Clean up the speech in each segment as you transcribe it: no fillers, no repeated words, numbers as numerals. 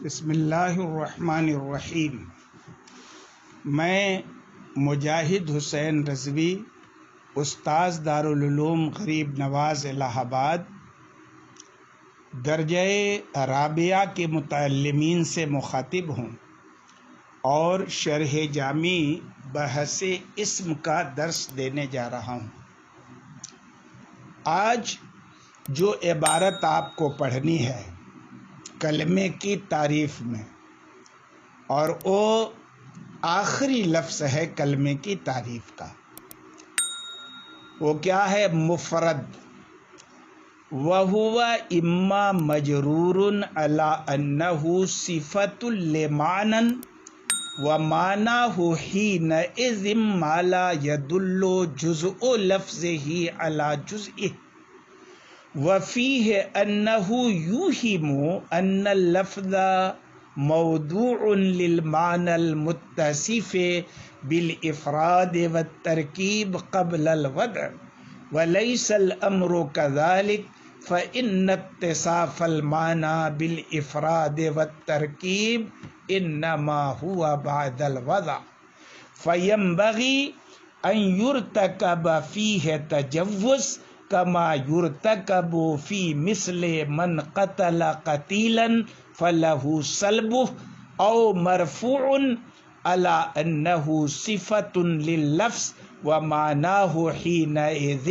بسم اللہ الرحمن الرحیم۔ میں مجاہد حسین رضوی، استاذ دارالعلوم غریب نواز الہ آباد، درجہ رابعہ کے متعلمین سے مخاطب ہوں اور شرح جامی بحث اسم کا درس دینے جا رہا ہوں۔ آج جو عبارت آپ کو پڑھنی ہے کلمے کی تعریف میں، اور وہ آخری لفظ ہے کلمے کی تعریف کا، وہ کیا ہے؟ مفرد۔ وَهُوَ إِمَّا مَجْرُورٌ عَلَىٰ أَنَّهُ صِفَةٌ لِمَعْنًى وَمَعْنَاهُ حِينَئِذٍ مَا لَا يَدُلُّ جُزْءُ لَفْظِهِ عَلَىٰ جُزْئِهِ وَفِيهِ أَنَّهُ يُوهِمُ أَنَّ اللَّفْظَ مَوْضُوعٌ لِلْمَعْنَى الْمُتَّصِفِ بِالْإِفْرَادِ وَالتَّرْكِيبِ قَبْلَ الْوَضْعِ وَلَيْسَ الْأَمْرُ كَذَلِكَ فَإِنَّ اتصاف الْمَعْنَى بِالْإِفْرَادِ وَالتَّرْكِيبِ إِنَّمَا هُوَ بَعْدَ الْوَضْعِ فَيَنبَغِي أَنْ يُرْتَكَبَ فِيهِ تَجَوُّزٌ كما يرتكب في مثل من قتل قتيلا فله سلبه أو مرفوع على أنه صفة لللفظ ومعناه حينئذ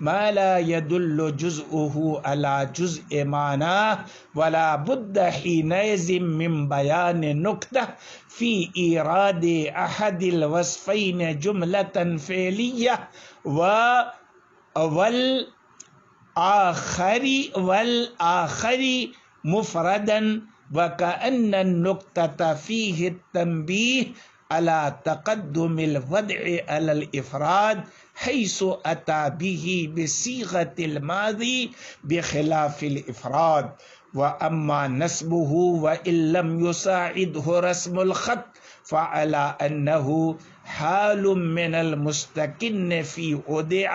ما لا يدل جزءه على جزء معناه ولا بد حينئذ من بيان نكتة في إيراد أحد الوصفين جملة فعلية والآخر مفردا وكأن النكتة فيه التنبيه على تقدم الوضع على الإفراد حيث أتى به بصيغة الماضي بخلاف الإفراد، وأما نسبه وإن لم يساعده رسم الخط فعلى أنه حال من المستكن في ودع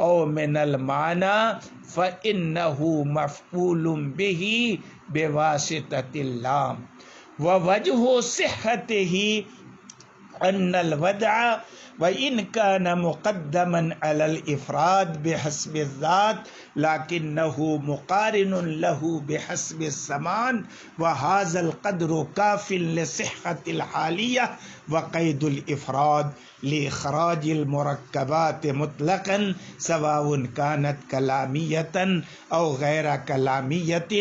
أو من المعنى فإنه مفعول به بواسطة اللام، ووجه صحته أن الودع وإن كان مقدما على الإفراد بحسب الذات لكنه مقارن له بحسب الزمان، وهذا القدر كاف لصحة الحالية وقيد الإفراد لإخراج المركبات مطلقا سواء كانت كلامية أو غير كلامية،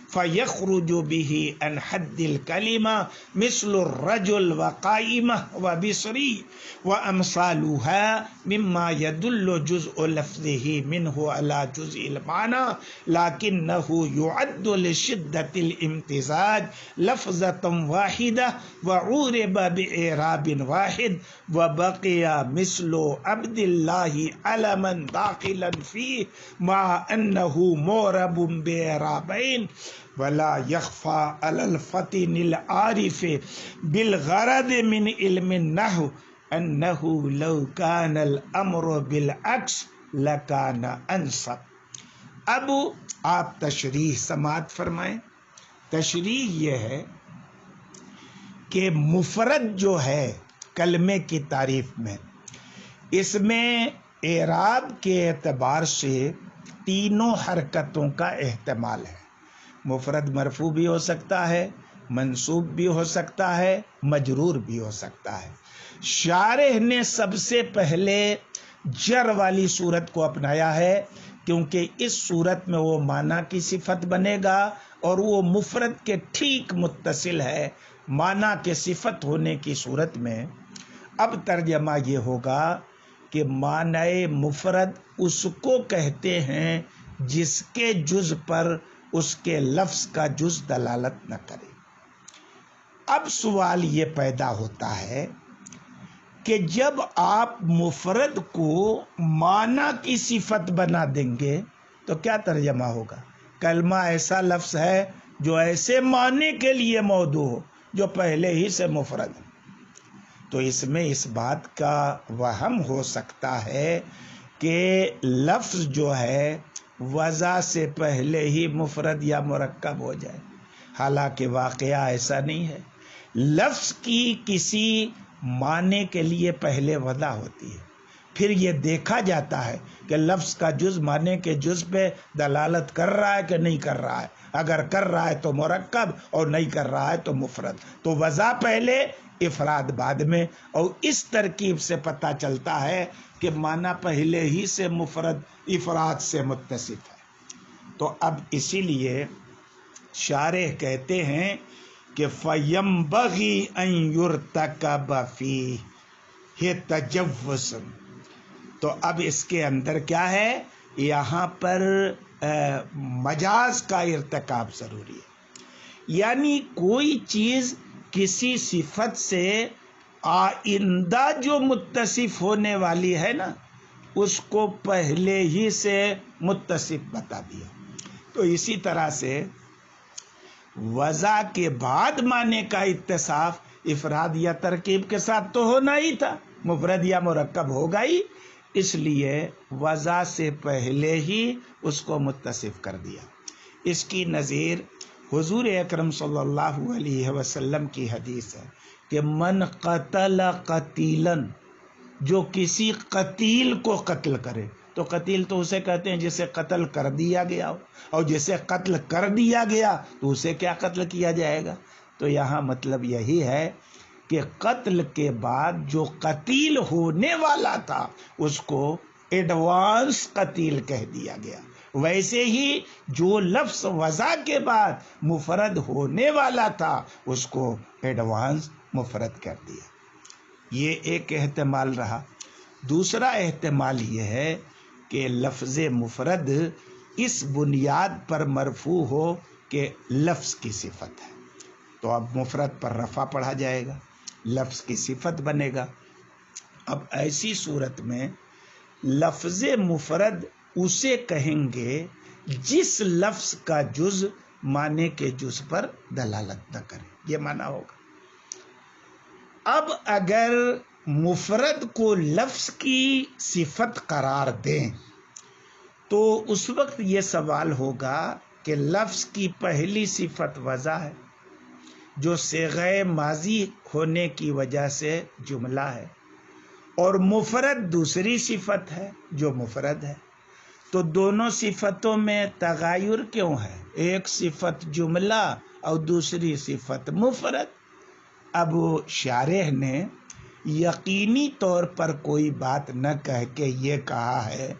فيخرج به عن حد الكلمة مثل الرجل وقائمة وبصري وأمثالها مما يدل جزء لفظه منه على جزء المعنى لكنه يعد لشدة الامتزاج لفظة واحدة وعورب بإعراب واحد، وبقي مثل عبد الله علما داخلا فيه مع أنه معرب بإعرابين، ولا يخفى على الفطن العارف بالغرض من علم النحو أنه لو كان الأمر بالعكس لكان أنسب۔ اب آپ تشریح سماعت فرمائیں۔ تشریح یہ ہے کہ مفرد جو ہے کلمے کی تعریف میں، اس میں اعراب کے اعتبار سے تینوں حرکتوں کا احتمال ہے۔ مفرد مرفوع بھی ہو سکتا ہے، منصوب بھی ہو سکتا ہے، مجرور بھی ہو سکتا ہے۔ شارح نے سب سے پہلے جر والی صورت کو اپنایا ہے کیونکہ اس صورت میں وہ معنی کی صفت بنے گا اور وہ مفرد کے ٹھیک متصل ہے معنی کے صفت ہونے کی صورت میں۔ اب ترجمہ یہ ہوگا کہ معنی مفرد اس کو کہتے ہیں جس کے جز پر اس کے لفظ کا جز دلالت نہ کرے۔ اب سوال یہ پیدا ہوتا ہے کہ جب آپ مفرد کو معنی کی صفت بنا دیں گے تو کیا ترجمہ ہوگا؟ کلمہ ایسا لفظ ہے جو ایسے معنی کے لیے موضوع ہو جو پہلے ہی سے مفرد ہے، تو اس میں اس بات کا وہم ہو سکتا ہے کہ لفظ جو ہے وضع سے پہلے ہی مفرد یا مرکب ہو جائے۔ حالانکہ واقعہ ایسا نہیں ہے. لفظ کی کسی معنی کے لیے پہلے وضع ہوتی ہے، پھر یہ دیکھا جاتا ہے کہ لفظ کا جز معنی کے جز پہ دلالت کر رہا ہے کہ نہیں کر رہا ہے. اگر کر رہا ہے تو مرکب اور نہیں کر رہا ہے تو مفرد. تو وضع پہلے افراد بعد میں، اور اس ترکیب سے پتہ چلتا ہے کہ معنی پہلے ہی سے مفرد افراد سے متصف ہے. تو اب اسی لیے شارح کہتے ہیں کہ فَيَنبَغِي أَن يُرْتَكَبَ فِيهِ تَجَوُّزٌ. تو اب اس کے اندر کیا ہے، یہاں پر مجاز کا ارتکاب ضروری ہے. یعنی کوئی چیز کسی صفت سے آئندہ جو متصف ہونے والی ہے نا، اس کو پہلے ہی سے متصف بتا دیا. تو اسی طرح سے وضع کے بعد معنی کا اتصاف افراد یا ترکیب کے ساتھ تو ہونا ہی تھا، مفرد یا مرکب ہوگا ہی، اس لیے وضع سے پہلے ہی اس کو متصف کر دیا. اس کی نظیر حضور اکرم صلی اللہ علیہ وسلم کی حدیث ہے کہ من قتل قتیلاً، جو کسی قتیل کو قتل کرے. تو قتیل تو اسے کہتے ہیں جسے قتل کر دیا گیا ہو، اور جسے قتل کر دیا گیا تو اسے کیا قتل کیا جائے گا. تو یہاں مطلب یہی ہے کہ قتل کے بعد جو قتیل ہونے والا تھا اس کو ایڈوانس قتیل کہہ دیا گیا. ویسے ہی جو لفظ وضع کے بعد مفرد ہونے والا تھا اس کو ایڈوانس مفرد کر دیا. یہ ایک احتمال رہا. دوسرا احتمال یہ ہے کہ لفظ مفرد اس بنیاد پر مرفوع ہو کہ لفظ کی صفت ہے، تو اب مفرد پر رفع پڑھا جائے گا، لفظ کی صفت بنے گا. اب ایسی صورت میں لفظ مفرد اسے کہیں گے جس لفظ کا جز معنی کے جز پر دلالت نہ کرے، یہ معنی ہوگا. اب اگر مفرد کو لفظ کی صفت قرار دیں تو اس وقت یہ سوال ہوگا کہ لفظ کی پہلی صفت وضع ہے جو صیغہ ماضی ہونے کی وجہ سے جملہ ہے، اور مفرد دوسری صفت ہے جو مفرد ہے. تو دونوں صفتوں میں تغیر کیوں ہے؟ ایک صفت جملہ اور دوسری صفت مفرد. اب شارح نے یقینی طور پر کوئی بات نہ کہہ کے یہ کہا ہے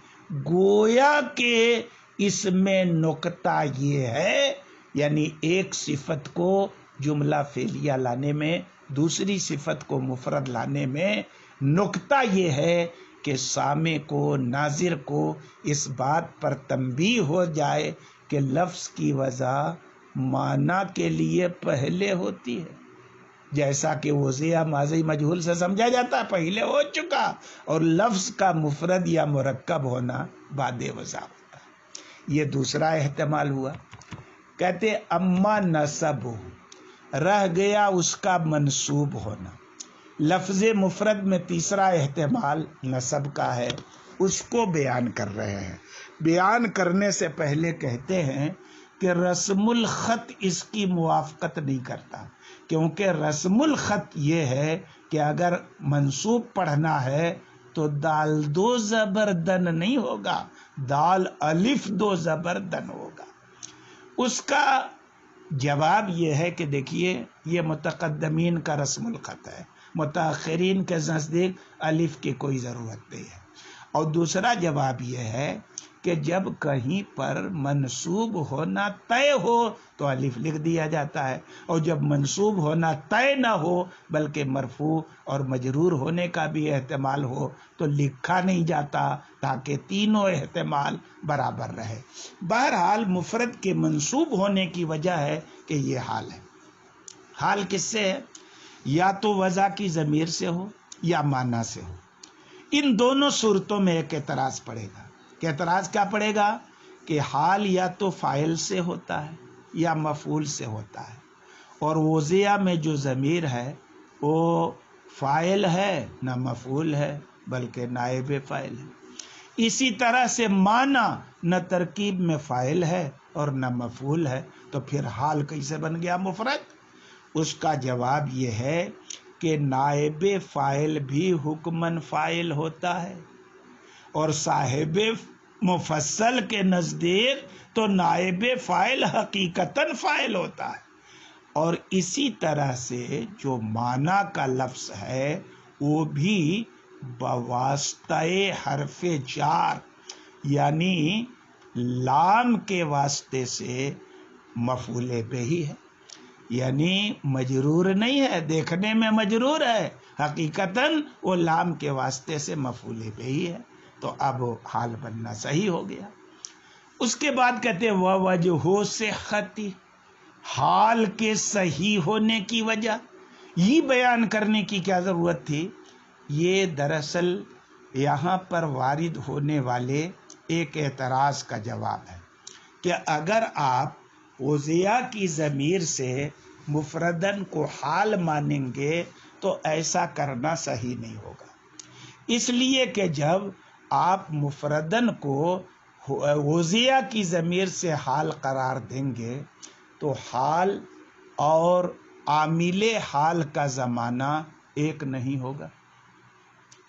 گویا کہ اس میں نکتہ یہ ہے، یعنی ایک صفت کو جملہ فعلیہ لانے میں، دوسری صفت کو مفرد لانے میں نکتہ یہ ہے کہ سامع کو، ناظر کو اس بات پر تنبیہ ہو جائے کہ لفظ کی وضع معنی کے لیے پہلے ہوتی ہے. جیسا کہ وضع ماضی مجہول سے سمجھا جاتا ہے پہلے ہو چکا، اور لفظ کا مفرد یا مرکب ہونا بعد وضع ہوتا ہے. یہ دوسرا احتمال ہوا. کہتے اما نصب، رہ گیا اس کا منصوب ہونا. لفظ مفرد میں تیسرا احتمال نصب کا ہے، اس کو بیان کر رہے ہیں. بیان کرنے سے پہلے کہتے ہیں کہ رسم الخط اس کی موافقت نہیں کرتا، کیونکہ رسم الخط یہ ہے کہ اگر منصوب پڑھنا ہے تو دال دو زبر دن نہیں ہوگا، دال الف دو زبر دن ہوگا. اس کا جواب یہ ہے کہ دیکھیے یہ متقدمین کا رسم الخط ہے، متاخرین کے نزدیک الف کی کوئی ضرورت نہیں ہے. اور دوسرا جواب یہ ہے کہ جب کہیں پر منصوب ہونا طے ہو تو الف لکھ دیا جاتا ہے، اور جب منصوب ہونا طے نہ ہو بلکہ مرفوع اور مجرور ہونے کا بھی احتمال ہو تو لکھا نہیں جاتا تاکہ تینوں احتمال برابر رہے. بہرحال مفرد کے منصوب ہونے کی وجہ ہے کہ یہ حال ہے. حال کس سے ہے؟ یا تو وضع کی ضمیر سے ہو یا معنی سے ہو. ان دونوں صورتوں میں ایک اعتراض پڑے گا. کہ اعتراض کیا پڑے گا کہ حال یا تو فاعل سے ہوتا ہے یا مفعول سے ہوتا ہے، اور وضع میں جو ضمیر ہے وہ فاعل ہے نہ مفعول ہے بلکہ نائب فاعل ہے. اسی طرح سے معنی نہ ترکیب میں فاعل ہے اور نہ مفعول ہے، تو پھر حال کیسے بن گیا مفرد؟ اس کا جواب یہ ہے کہ نائب فاعل بھی حکماً فاعل ہوتا ہے، اور صاحب مفصل کے نزدیک تو نائب فاعل حقیقتاً فاعل ہوتا ہے، اور اسی طرح سے جو معنی کا لفظ ہے وہ بھی بواسطہ حرف جار یعنی لام کے واسطے سے مفعول بہ ہے، یعنی مجرور نہیں ہے، دیکھنے میں مجرور ہے، حقیقتاً وہ لام کے واسطے سے مفعول بہ ہے، تو اب حال بننا صحیح ہو گیا۔ اس کے بعد کہتے ہیں وَوَجْهُ صِحَّتِ، حال کے صحیح ہونے کی وجہ، یہ بیان کرنے کی کیا ضرورت تھی؟ یہ دراصل یہاں پر وارد ہونے والے ایک اعتراض کا جواب ہے کہ اگر آپ وضیع کی ضمیر سے مفردن کو حال مانیں گے تو ایسا کرنا صحیح نہیں ہوگا، اس لیے کہ جب آپ مفردن کو وضیع کی ضمیر سے حال قرار دیں گے تو حال اور عامل حال کا زمانہ ایک نہیں ہوگا۔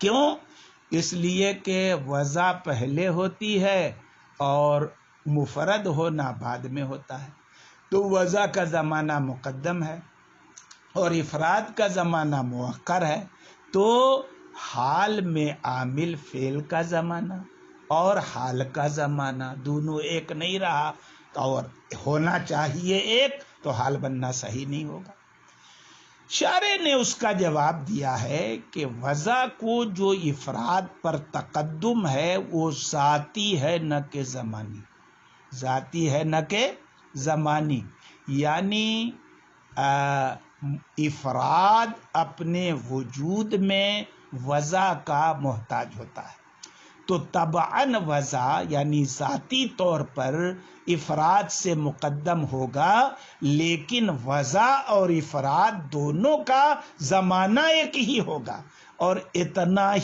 کیوں؟ اس لیے کہ وضع پہلے ہوتی ہے اور مفرد ہونا بعد میں ہوتا ہے، تو وضع کا زمانہ مقدم ہے اور افراد کا زمانہ مؤخر ہے، تو حال میں عامل فعل کا زمانہ اور حال کا زمانہ دونوں ایک نہیں رہا، اور ہونا چاہیے ایک، تو حال بننا صحیح نہیں ہوگا۔ شارح نے اس کا جواب دیا ہے کہ وضع کو جو افراد پر تقدم ہے وہ ذاتی ہے نہ کہ زمانی، ذاتی ہے نہ کہ زمانی، یعنی افراد اپنے وجود میں وضع کا محتاج ہوتا ہے، تو طبعاً وضع یعنی ذاتی طور پر افراد سے مقدم ہوگا، لیکن وضع اور افراد دونوں کا زمانہ ایک ہی ہوگا، اور اتنی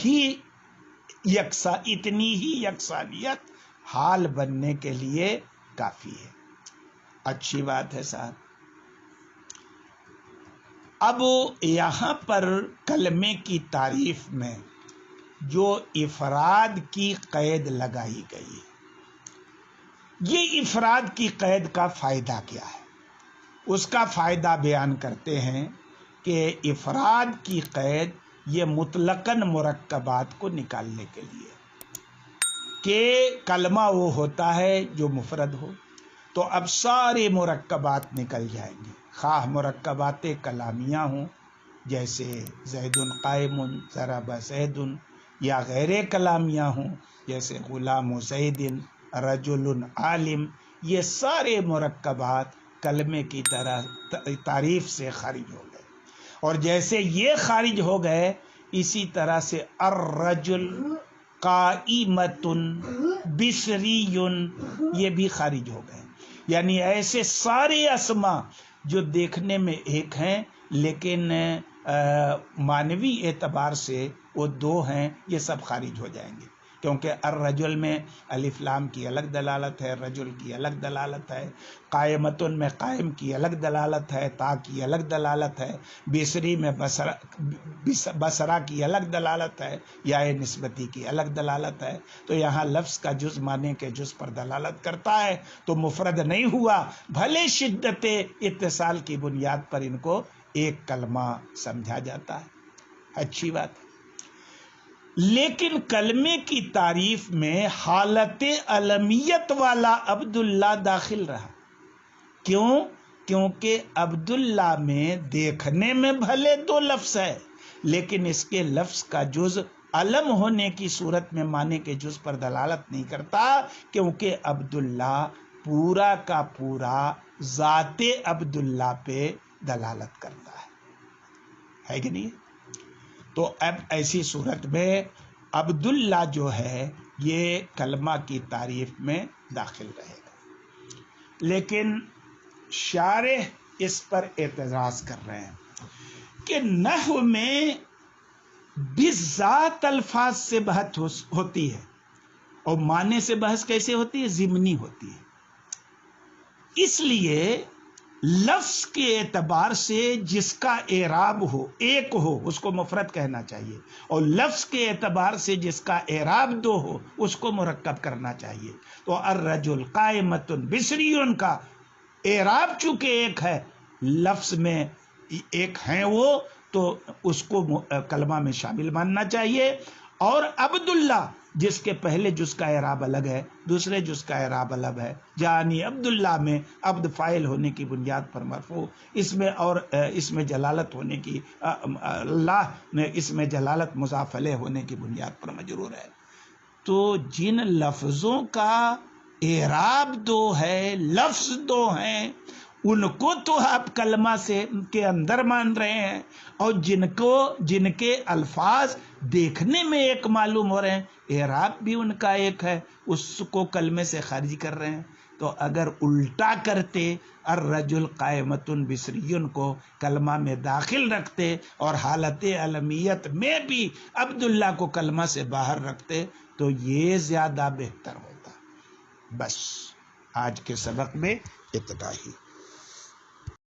ہی یکسانیت حال بننے کے لیے کافی ہے۔ اچھی بات ہے صاحب۔ اب یہاں پر کلمے کی تعریف میں جو افراد کی قید لگائی گئی ہے، یہ افراد کی قید کا فائدہ کیا ہے؟ اس کا فائدہ بیان کرتے ہیں کہ افراد کی قید یہ مطلقاً مرکبات کو نکالنے کے لیے کہ کلمہ وہ ہوتا ہے جو مفرد ہو، تو اب سارے مرکبات نکل جائیں گے، خواہ مرکبات کلامیہ ہوں جیسے زید قائم، ضرب زید، یا غیر کلامیہ ہوں جیسے غلام زید، رجل عالم، یہ سارے مرکبات کلمے کی طرح تعریف سے خارج ہو گئے، اور جیسے یہ خارج ہو گئے اسی طرح سے الرجل، قائمۃ، بصری، یہ بھی خارج ہو گئے، یعنی ایسے سارے اسما جو دیکھنے میں ایک ہیں لیکن معنوی اعتبار سے وہ دو ہیں، یہ سب خارج ہو جائیں گے، کیونکہ الرجل میں الف لام کی الگ دلالت ہے، رجل کی الگ دلالت ہے، قائمتن میں قائم کی الگ دلالت ہے، تا کی الگ دلالت ہے، بصری میں بصرہ کی الگ دلالت ہے، یا نسبتی کی الگ دلالت ہے، تو یہاں لفظ کا جز معنی کے جز پر دلالت کرتا ہے، تو مفرد نہیں ہوا، بھلے شدت اتصال کی بنیاد پر ان کو ایک کلمہ سمجھا جاتا ہے۔ اچھی بات ہے، لیکن کلمے کی تعریف میں حالت علمیت والا عبداللہ داخل رہا۔ کیوں؟ کیونکہ عبداللہ میں دیکھنے میں بھلے دو لفظ ہے لیکن اس کے لفظ کا جز علم ہونے کی صورت میں معنی کے جز پر دلالت نہیں کرتا، کیونکہ عبداللہ پورا کا پورا ذات عبداللہ پہ دلالت کرتا ہے کہ نہیں؟ تو اب ایسی صورت میں عبداللہ جو ہے یہ کلمہ کی تعریف میں داخل رہے گا، لیکن شارح اس پر اعتراض کر رہے ہیں کہ نحو میں بالذات الفاظ سے بحث ہوتی ہے اور معنی سے بحث کیسے ہوتی ہے؟ ضمنی ہوتی ہے۔ اس لیے لفظ کے اعتبار سے جس کا اعراب ہو ایک ہو اس کو مفرد کہنا چاہیے، اور لفظ کے اعتبار سے جس کا اعراب دو ہو اس کو مرکب کرنا چاہیے۔ تو الرجل قائمۃ بصری کا اعراب چونکہ ایک ہے، لفظ میں ایک ہیں وہ، تو اس کو کلمہ میں شامل ماننا چاہیے۔ اور عبداللہ جس کے پہلے جز کا اعراب الگ ہے، دوسرے جز کا اعراب الگ ہے، جانی عبداللہ میں عبد فاعل ہونے کی بنیاد پر مرفوع، اس میں اور اس میں جلالت ہونے کی، اللہ میں اس میں جلالت مضاف الیہ ہونے کی بنیاد پر مجرور ہے۔ تو جن لفظوں کا اعراب دو ہے، لفظ دو ہیں، ان کو تو آپ کلمہ سے کے اندر مان رہے ہیں، اور جن کے الفاظ دیکھنے میں ایک معلوم ہو رہے ہیں، اعراب بھی ان کا ایک ہے، اس کو کلمے سے خارج کر رہے ہیں۔ تو اگر الٹا کرتے، الرجل قائمۃ بصری کو کلمہ میں داخل رکھتے اور حالت علمیت میں بھی عبداللہ کو کلمہ سے باہر رکھتے تو یہ زیادہ بہتر ہوتا۔ بس آج کے سبق میں اتنا ہی۔